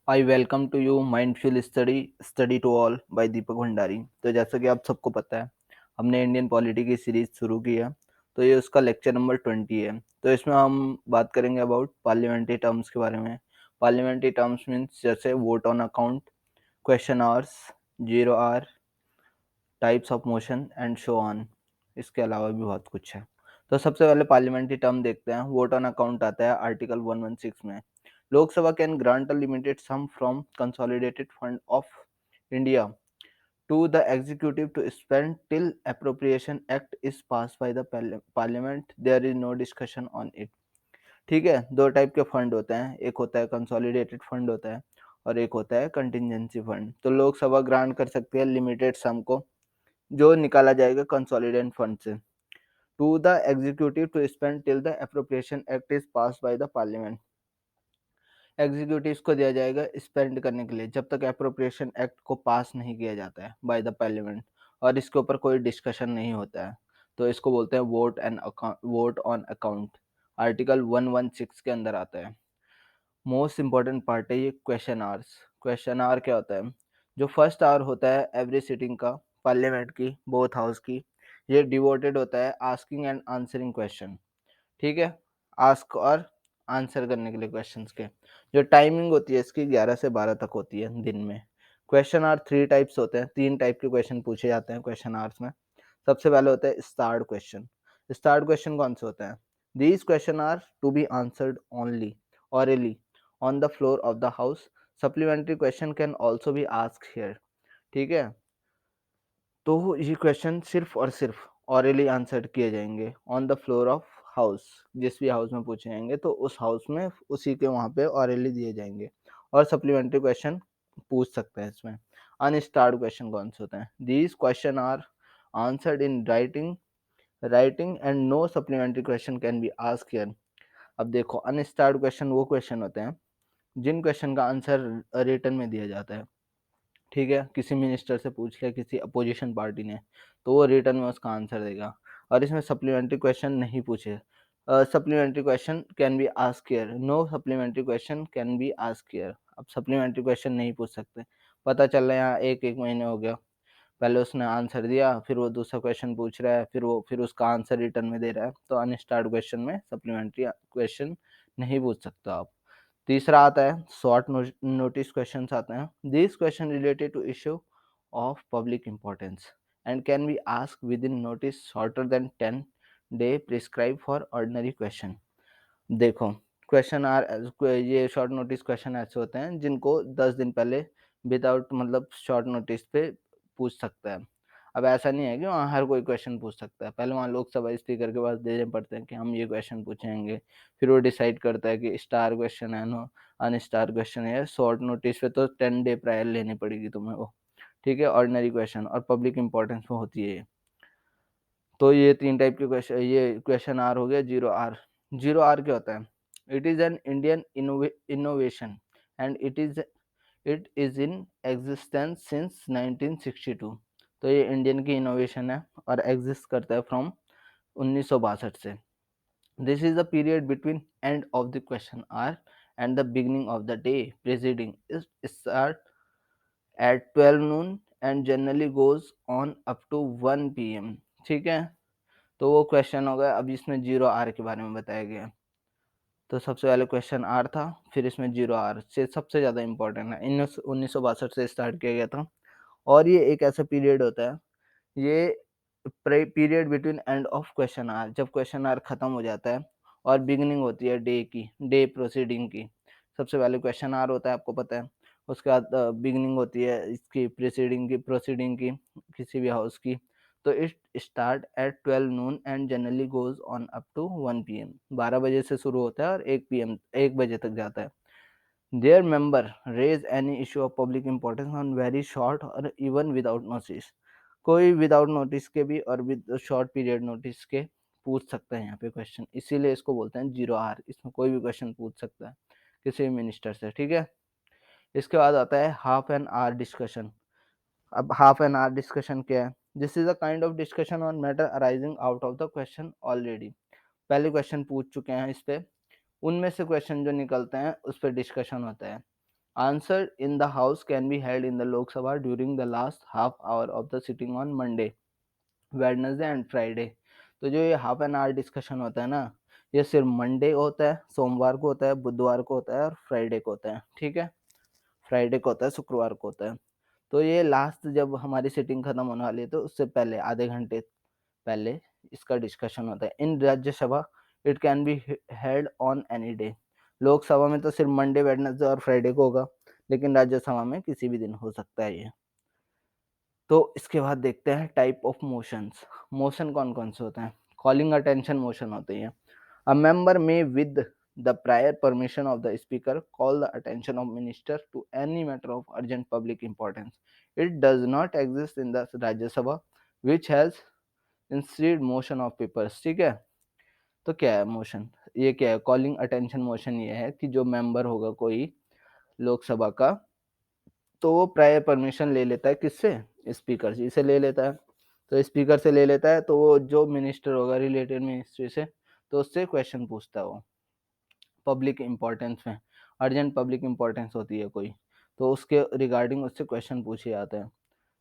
I welcome to you mindful study to all by Deepak Bhandari. तो जैसा कि आप सबको पता है, हमने इंडियन पॉलिटी की सीरीज शुरू की है। तो ये उसका लेक्चर नंबर 20 है। तो इसमें हम बात करेंगे अबाउट पार्लियामेंट्री टर्म्स के बारे में। पार्लियामेंट्री टर्म्स मीन्स जैसे vote on account, question hours, zero hour, types of motion and so on. इसके अलावा भी बहुत कुछ है। तो सबसे पहले पार्लियामेंट्री टर्म देखते हैं। वोट ऑन अकाउंट आता है आर्टिकल 116 में। Lok Sabha can grant a limited sum from consolidated fund of India to the executive to spend till appropriation act is pass by the parliament, there is no discussion on it. ठीक है, दो type के fund होते हैं, एक होता है consolidated fund होता है और एक होता है कंटिजेंसी फंड। तो लोकसभा ग्रांट कर सकती है लिमिटेड सम को, जो निकाला जाएगा कंसोलिडेटेड फंड से, to the executive to spend till the appropriation act is pass by the parliament. Executive को दिया जाएगा स्पेंड करने के लिए जब तक अप्रोप्रिएशन एक्ट को पास नहीं किया जाता है बाय द पार्लियामेंट, और इसके ऊपर कोई डिस्कशन नहीं होता है। तो इसको बोलते हैं वोट ऑन अकाउंट। आर्टिकल 116 के अंदर आता है। मोस्ट इंपॉर्टेंट पार्ट है ये क्वेश्चन आवर्स। क्वेश्चन आवर क्या होता है? जो फर्स्ट आवर होता है एवरी सिटिंग का, पार्लियामेंट की बोथ हाउस की, ये डिवोटेड होता है आस्किंग एंड आंसरिंग क्वेश्चन। ठीक है, आस्क और आंसर करने के लिए क्वेश्चंस के। जो टाइमिंग होती है इसकी 11 से 12 तक होती है दिन में। क्वेश्चन आवर 3 टाइप्स होते हैं, 3 टाइप के क्वेश्चन पूछे जाते हैं क्वेश्चन आवर्स में। सबसे पहले होता है स्टार्ट क्वेश्चन। स्टार्ट क्वेश्चन कौन से होते हैं? These question are to be answered only orally on the floor of the house. Supplementary question can also be asked here. ठीक है, तो ये क्वेश्चन सिर्फ और सिर्फ ऑरली आंसर किए जाएंगे on the floor of house. जिस भी हाउस में पूछे जाएंगे तो उस हाउस में उसी के वहाँ पे ऑरली दिए जाएंगे, और सप्लीमेंट्री क्वेश्चन पूछ सकते हैं इसमें। अनस्टार्ड क्वेश्चन कौन से होते हैं? These question are answered in writing and no supplementary question can be asked here. अब देखो, अनस्टार्ड क्वेश्चन वो क्वेश्चन होते हैं जिन क्वेश्चन का आंसर रिटर्न में दिया जाता है। ठीक है, किसी मिनिस्टर से पूछ लिया किसी अपोजिशन पार्टी ने, तो वो रिटर्न में उसका आंसर देगा, और इसमें सप्लीमेंट्री क्वेश्चन नहीं पूछे। Supplementary question can be ask here, no supplementary question can be ask here. अब सप्लीमेंट्री क्वेश्चन नहीं पूछ सकते। पता चल रहा है यहाँ एक एक महीने हो गया, पहले उसने आंसर दिया, फिर वो दूसरा क्वेश्चन पूछ रहा है, फिर उसका आंसर रिटर्न में दे रहा है। तो अनस्टार्ड क्वेश्चन में सप्लीमेंट्री क्वेश्चन नहीं पूछ सकते आप। तीसरा आता है शॉर्ट नोटिस क्वेश्चंस आते हैं। This question related to issue of public importance and can be ask within notice shorter than 10 day prescribe for ordinary question. देखो, क्वेश्चन आर ये शॉर्ट नोटिस क्वेश्चन ऐसे होते हैं जिनको 10 दिन पहले विदाउट मतलब शॉर्ट नोटिस पे पूछ सकता है। अब ऐसा नहीं है कि वहाँ हर कोई क्वेश्चन पूछ सकता है, पहले वहाँ लोकसभा स्पीकर के पास देने पड़ते हैं कि हम ये क्वेश्चन पूछेंगे, फिर वो डिसाइड करता है कि स्टार क्वेश्चन है नो अनस्टार क्वेश्चन है। शॉर्ट नोटिस पे तो 10 डे प्रायर लेनी पड़ेगी तुम्हें वो। ठीक है, ऑर्डिनरी क्वेश्चन और पब्लिक इंपॉर्टेंस में होती है ये। तो ये 3 टाइप के क्वेश्चन, ये क्वेश्चन आर हो गया। जीरो आर, जीरो आर क्या होता है? It is an Indian innovation and it is in existence since 1962। तो ये इंडियन की इनोवेशन है और एग्जिस्ट करता है फ्रॉम 1962 से। This is the period between end of the question hour and the beginning of the day presiding is start at 12 noon and generally goes on up to 1 PM। ठीक है, तो वो question हो गया। अब इसमें जीरो आर के बारे में बताया गया है। तो सबसे पहले क्वेश्चन आर था, फिर इसमें जीरो आर से सबसे ज़्यादा इंपॉर्टेंट है। 1962 से स्टार्ट किया गया था, और ये एक ऐसा पीरियड होता है, ये period between end of question hour, जब क्वेश्चन आर खत्म हो जाता है और बिगिनिंग होती है डे की, डे प्रोसीडिंग की। सबसे पहले क्वेश्चन आर होता है, आपको पता है। उसके बाद बिगिनिंग होती है इसकी प्रोसीडिंग की किसी भी हाउस की। तो it start at 12 noon and generally goes on up to 1 PM। 12 बजे से शुरू होता है और 1 बजे तक जाता है। There member raise any issue of public importance on very short और इवन विदाउट नोटिस। कोई विदाउट नोटिस के भी और विद शॉर्ट पीरियड नोटिस के पूछ सकते हैं यहाँ पे क्वेश्चन, इसीलिए इसको बोलते हैं जीरो आर। इसमें कोई भी क्वेश्चन पूछ सकता है किसी भी मिनिस्टर से। ठीक है, इसके बाद आता है हाफ एन आवर डिस्कशन। अब हाफ एन आवर डिस्कशन क्या है? This is a kind of discussion on matter arising out of the question already. पहले क्वेश्चन पूछ चुके हैं इस पे, उनमें से क्वेश्चन जो निकलते हैं उस पर डिस्कशन होता है। Answer in the house can be held in the Lok Sabha during the last half hour of the sitting on Monday, Wednesday and Friday. तो जो ये हाफ एन आवर डिस्कशन होता है ना, ये सिर्फ मंडे को होता है, सोमवार को होता है, बुधवार को होता है और फ्राइडे को होता है। ठीक है, फ्राइडे को होता है, शुक्रवार को होता है। तो ये लास्ट जब हमारी सिटिंग खत्म होने वाली है तो उससे पहले आधे घंटे पहले इसका डिस्कशन होता है। In Rajya Sabha it can be held on any day. Lok Sabha में तो सिर्फ मंडे, वेडनेसडे और फ्राइडे को होगा, लेकिन राज्यसभा में किसी भी दिन हो सकता है ये। तो इसके बाद देखते हैं टाइप ऑफ मोशंस। मोशन कौन कौन से होते हैं? कॉलिंग अटेंशन मोशन होती है। A member may with the prior permission of the speaker call the attention of minister to any matter of urgent public importance. It does not exist in the Rajya Sabha which has instead motion of papers. ठीक है, तो क्या है motion? ये क्या है? Calling attention motion ये है कि जो मेंबर होगा कोई लोकसभा का, तो वो प्रायर परमिशन ले लेता है। किससे? स्पीकर जी से ले लेता है। तो स्पीकर से ले लेता है, तो वो जो मिनिस्टर होगा रिलेटेड मिनिस्ट्री से, तो उससे क्वेश्चन पूछता है वो पब्लिक इंपॉर्टेंस में। अर्जेंट पब्लिक इंपॉर्टेंस होती है कोई, तो उसके रिगार्डिंग उससे क्वेश्चन पूछे जाते हैं।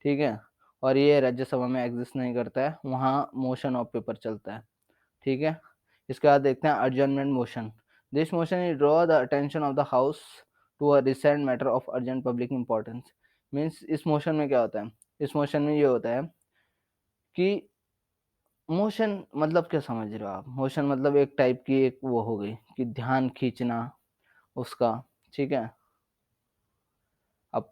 ठीक है, और ये राज्यसभा में एग्जिस्ट नहीं करता है, वहाँ मोशन ऑफ पेपर चलता है। ठीक है, इसके बाद देखते हैं adjournment motion. This motion is draw the attention of the house to a recent matter of urgent public importance. Means इस मोशन में क्या होता है? इस मोशन में ये होता है कि मोशन मतलब क्या समझ रहे हो आप? मोशन मतलब एक टाइप की एक वो हो गई कि ध्यान खींचना उसका। ठीक है, अब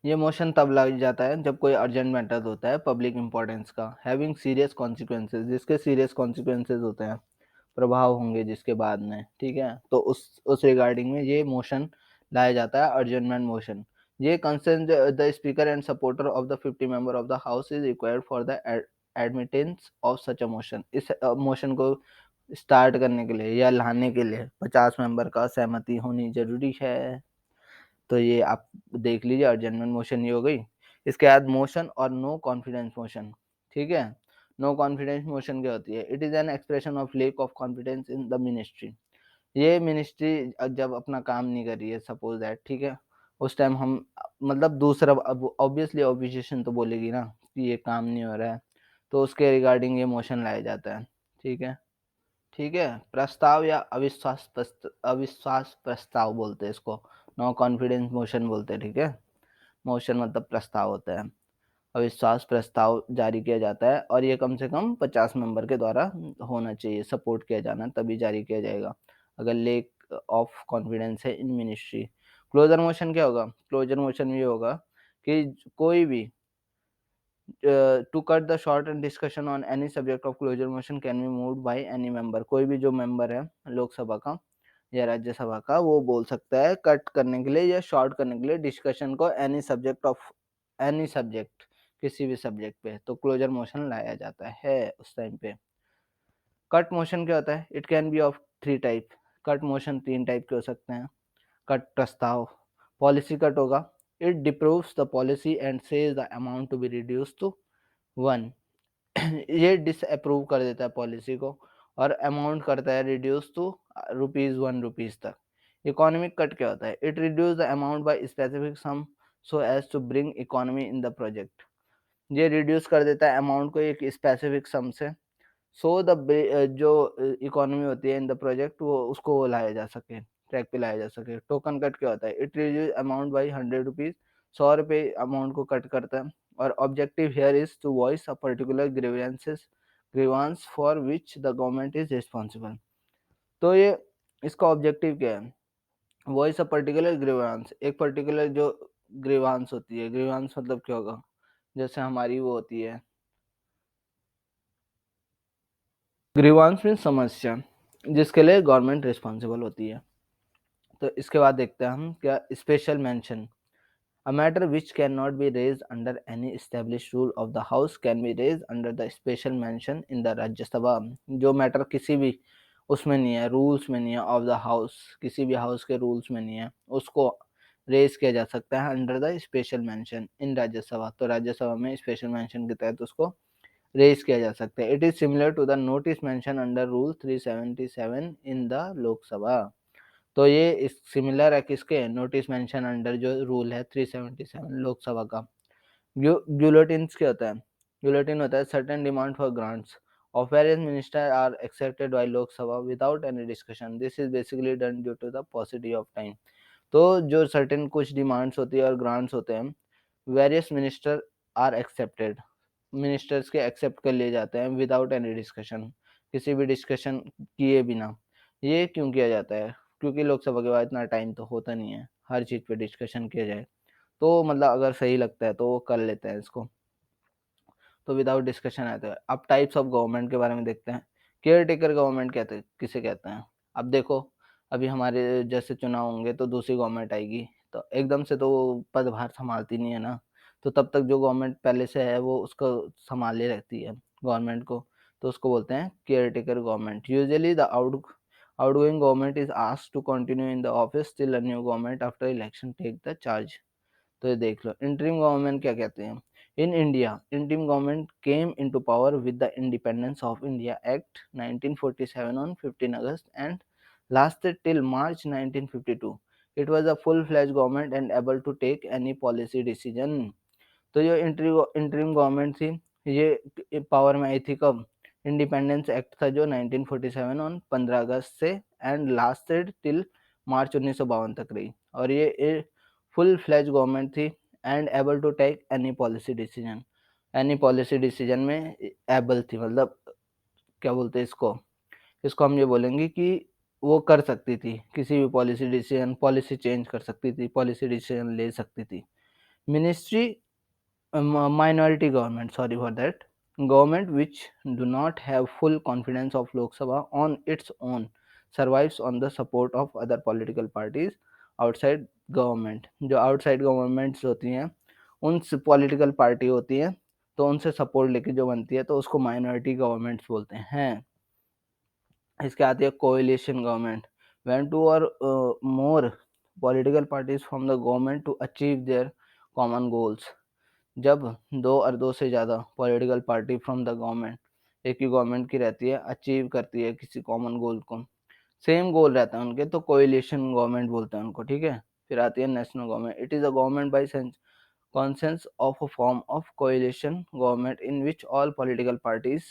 ये मोशन तब लग जाता है जब कोई अर्जेंट मैटर होता है पब्लिक इंपॉर्टेंस का, हैविंग सीरियस कॉन्सिक्वेंसेज, जिसके सीरियस कॉन्सिक्वेंसेज होते हैं, प्रभाव होंगे जिसके बाद में। ठीक है, तो उस रिगार्डिंग में ये मोशन लाया जाता है, अर्जेंटमेंट मोशन। ये concern the speaker and supporter of the 50 member of the house is required for the admittance of such a motion. इस मोशन को स्टार्ट करने के लिए या लाने के लिए 50 मेंबर का सहमति होनी जरूरी है। तो ये आप देख लीजिए, अर्जेंटमेंट मोशन ये हो गई। इसके बाद मोशन और नो कॉन्फिडेंस मोशन। ठीक है, नो कॉन्फिडेंस मोशन क्या होती है? It is an expression of lake of confidence in the ministry. ये मिनिस्ट्री जब अपना काम नहीं कर रही है, सपोज दैट, ठीक है, उस टाइम हम मतलब दूसरा, अब ऑब्वियसली ऑपोजिशन तो बोलेगी ना कि ये काम नहीं हो रहा है, तो उसके रिगार्डिंग ये मोशन लाया जाता है। ठीक है, ठीक है, प्रस्ताव या अविश्वास प्रस्ताव बोलते हैं इसको, नो कॉन्फिडेंस मोशन बोलते हैं। ठीक है, मोशन मतलब प्रस्ताव होता है। अविश्वास प्रस्ताव जारी किया जाता है और ये कम से कम 50 मेंबर के द्वारा होना चाहिए, सपोर्ट किया जाना, तभी जारी किया जाएगा अगर लेक ऑफ कॉन्फिडेंस है इन मिनिस्ट्री। क्लोजर मोशन क्या होगा? क्लोजर मोशन ये होगा कि कोई भी to cut the short and discussion on any subject of closure motion can be moved by any member. कोई भी जो मेंबर है लोकसभा का या राज्यसभा का, वो बोल सकता है कट करने के लिए या शॉर्ट करने के लिए डिस्कशन को any subject of any subject, किसी भी सब्जेक्ट पे, तो क्लोजर मोशन लाया जाता है उस टाइम पे। कट मोशन क्या होता है? It can be of 3 type. Cut motion 3 type के हो सकते हैं। कट प्रस्ताव, पॉलिसी कट होगा। It disapproves the policy and says the amount to be reduce to 1। ये डिसअप्रूव कर देता है पॉलिसी को और अमाउंट करता है रिड्यूस टू ₹1 तक। इकोनॉमिक कट क्या होता है? It reduce the amount by specific sum so as to bring economy in the project. ये रिड्यूस कर देता है अमाउंट को एक स्पेसिफिक सम से, सो द जो इकोनॉमी होती है इन द प्रोजेक्ट, वो उसको वो लाया जा सके, ट्रैक पे लाया जा सके। टोकन कट क्या होता है? It reduce amount by ₹100, 100 amount को कट करता है। और objective here is to voice a particular grievance for which the government is responsible. तो ये इसका ऑब्जेक्टिव क्या है? वॉइस अ पर्टिकुलर ग्रीवांस, एक पर्टिकुलर जो ग्रीवांस होती है, ग्रीवांस मतलब क्या होगा? जैसे हमारी वो होती है, ग्रीवांस मीन समस्या, जिसके लिए गवर्नमेंट रिस्पॉन्सिबल होती है। तो इसके बाद देखते हैं हम क्या special mention. A matter which can not be raised under any established rule of the house can be raised under the special mention in the Rajya Sabha. जो मैटर किसी भी उसमें नहीं है, रूल्स में नहीं है ऑफ द हाउस, किसी भी हाउस के रूल्स में नहीं है, उसको रेज किया जा सकता है under the special mention in Rajya Sabha. तो राज्यसभा में स्पेशल मेंशन के तहत उसको रेज किया जा सकता है। It is similar to the notice mention under rule 377 in the Lok Sabha. तो ये इस सिमिलर है किसके, नोटिस मेंशन अंडर जो रूल है 377 लोकसभा का। बुलेटिन्स क्या होता है, बुलेटिन होता है certain demand for grants of various ministers are accepted by Lok Sabha without any discussion. This is basically done due to the paucity of time. तो जो सर्टेन कुछ डिमांड्स होती है और ग्रांट्स होते हैं, various minister are accepted, ministers के accept कर लिए जाते हैं विदाउट एनी डिस्कशन, किसी भी डिस्कशन किए बिना। ये क्यों किया जाता है, क्योंकि लोकसभा के बाद इतना टाइम तो होता नहीं है हर चीज़ पे डिस्कशन किया जाए, तो मतलब अगर सही लगता है तो वो कर लेते हैं इसको, तो विदाउट डिस्कशन आता है। अब टाइप्स ऑफ गवर्नमेंट के बारे में देखते हैं। केयर टेकर गवर्नमेंट कहते किसे कहते हैं। अब देखो, अभी हमारे जैसे चुनाव होंगे तो दूसरी गवर्नमेंट आएगी, तो एकदम से तो वो पदभार संभालती नहीं है ना, तो तब तक जो गवर्नमेंट पहले से है वो उसको संभाले रहती है गवर्नमेंट को, तो उसको बोलते हैं caretaker government. Usually the outgoing government is asked to continue in the office till a new government after election take the charge. तो ये देख लो, इंटरिम गवर्नमेंट क्या कहते हैं। In India interim government came into power with the independence of India act 1947 on 15 August and lasted till March 1952. It was a full-fledged government and able to take any policy decision. तो जो interim government थी ये power में आई थी कब, independence act था जो 1947 on 15 अगस्त से एंड लास्टेड टिल मार्च 1952 तक रही, और ये फुल फ्लैज गवर्नमेंट थी and able to take any policy decision. Any policy decision में एबल थी, मतलब क्या बोलते हैं इसको, इसको हम ये बोलेंगे कि वो कर सकती थी किसी भी पॉलिसी डिसीजन, पॉलिसी चेंज कर सकती थी, पॉलिसी डिसीजन ले सकती थी। Ministry minority government, sorry for that, government which do not have full confidence of Lok Sabha on its own survives on the support of other political parties outside government। जो outside governments होती हैं उनसे political party होती है तो उनसे support लेके जो बनती है तो उसको माइनॉरिटी गवर्नमेंट्स बोलते हैं। इसके आती है coalition government, when two or more political parties form the government to achieve their common goals। जब दो और दो से ज़्यादा political party from the government, एक ही गवर्नमेंट की रहती है, अचीव करती है किसी कॉमन गोल को, सेम गोल रहता है उनके, तो कोएलिशन गवर्नमेंट बोलते हैं उनको, ठीक है। फिर आती है national government. It is a government by conscience of a form of coalition government in which all political parties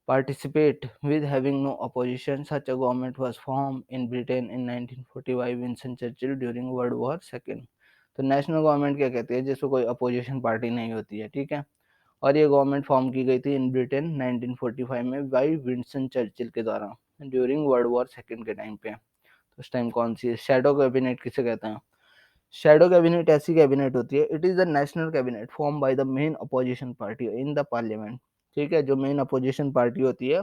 participate with having no opposition. Such a government was formed in Britain in 1945 Winston Churchill during World War II। तो national government क्या कहती है, जिसको कोई opposition party नहीं होती है, ठीक है, और ये गवर्नमेंट फॉर्म की गई थी इन ब्रिटेन 1945 में बाय विंस्टन चर्चिल के द्वारा ड्यूरिंग वर्ल्ड वॉर सेकेंड के टाइम पे। तो उस टाइम कौन सी है, शैडो कैबिनेट किसे कहते हैं। शैडो कैबिनेट ऐसी कैबिनेट होती है, it is the national cabinet form by the main opposition party in the parliament. ठीक है, जो मेन अपोजिशन पार्टी होती है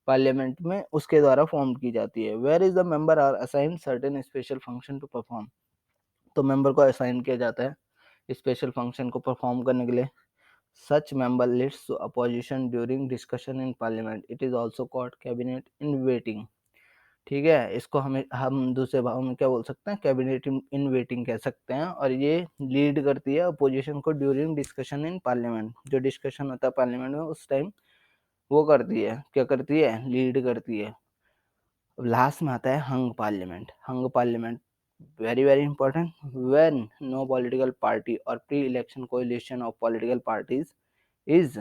पार्लियामेंट में उसके द्वारा फॉर्म की जाती है। Where is the member are assign certain special function to perform. तो मेंबर को असाइन किया जाता है स्पेशल फंक्शन को परफॉर्म करने के लिए। Such member leads to opposition during discussion in parliament. It is also called cabinet in waiting. ठीक है, इसको हम दूसरे भाव में क्या बोल सकते हैं, कैबिनेट इन वेटिंग कह सकते हैं। और ये लीड करती है अपोजिशन को ड्यूरिंग डिस्कशन इन पार्लियामेंट। जो डिस्कशन होता है पार्लियामेंट में उस टाइम वो करती है, क्या करती है, लीड करती है। लास्ट में आता है hung parliament. Hung parliament very very important, when no political party और pre election coalition of political parties is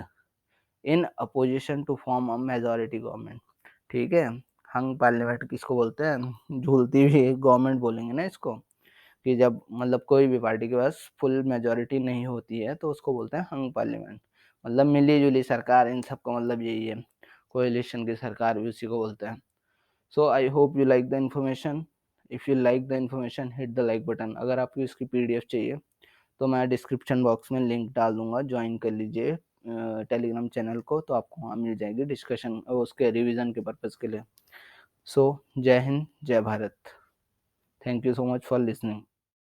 in opposition to form a majority government. ठीक है, हंग पार्लियामेंट किसको बोलते हैं, झूलती हुई गवर्नमेंट बोलेंगे ना इसको, कि जब मतलब कोई भी पार्टी के पास फुल मेजॉरिटी नहीं होती है तो उसको बोलते हैं हंग पार्लियामेंट, मतलब मिली जुली सरकार, इन सबका मतलब यही है, कोएलिशन की सरकार भी उसी को बोलते हैं। So I hope you like the information. If you like the information hit the like button. अगर आपको इसकी पीडीएफ चाहिए तो मैं डिस्क्रिप्शन बॉक्स में लिंक डाल दूंगा, ज्वाइन कर लीजिए टेलीग्राम चैनल को, तो आपको वहाँ मिल जाएगी डिस्कशन उसके रिवीजन के पर्पज़ के लिए। सो जय हिंद, जय Bharat. Thank you so much for listening.